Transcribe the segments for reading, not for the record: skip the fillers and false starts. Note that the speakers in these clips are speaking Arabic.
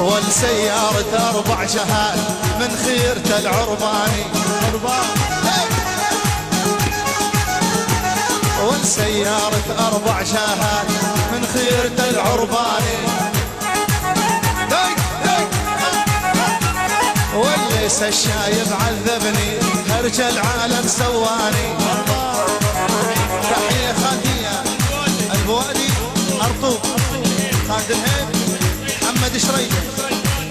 والسيارة 4 شهاد من خيرة العرباني. والسيارة 4 شهاد من خيرة العرباني. والليس الشايب عذبني هرج العالم سواني. تحية خالدية البوادي أرطوب خالد الهيب محمد شريف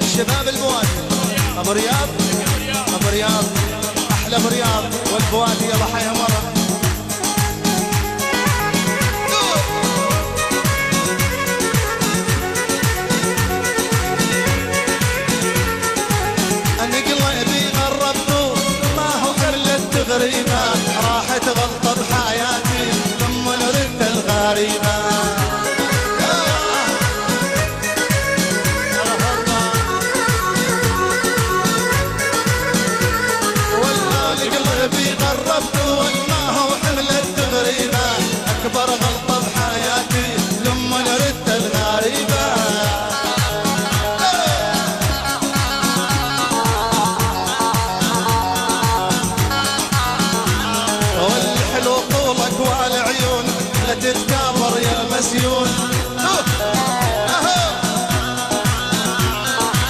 الشباب البوادي أبو رياض أبو رياض أحلى أبو رياض والبوادي يا ضحايا مرة. غريبة راحت غلطة بحياتي ثم ردت الغريبة. والآن قلبي غربته ما هو حملت غريبة أكبر غلطة بحياتي ثم ردت الغريبة. والعيون لا تتكابر يا مسيون.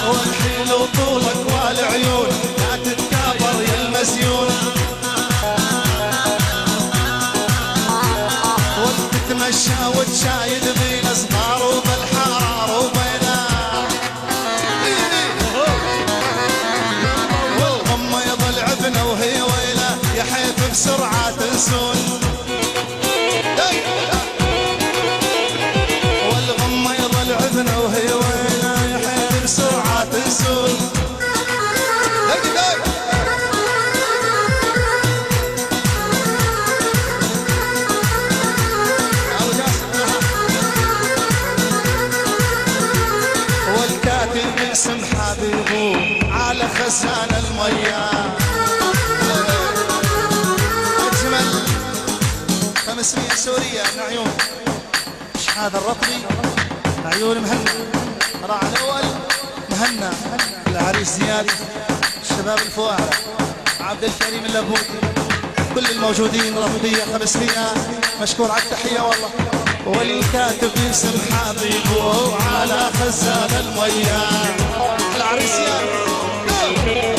والحلو طولك والعيون لا تتكابر يا المسيون. وتتمشى وتشايد بين صغار وبالحار وبينا. والغم يضل عبنا وهي ويله يا حيف بسرعة تنسون. والغمة يضل عذنا وهي وينا يحيد بسرعة تنسون. والكاتب اسم حبيبه على خزان المياه. أجمل 500 سورية من عيون هذا الرطبي عيون مهنا. راعي الأول مهنا العريس زياد الشباب الفواعة عبد الكريم اللبوتي كل الموجودين رطبية 500 مشكور على التحية والله. والكاتب اسم حبيبه على خزان المياه العريس زياد.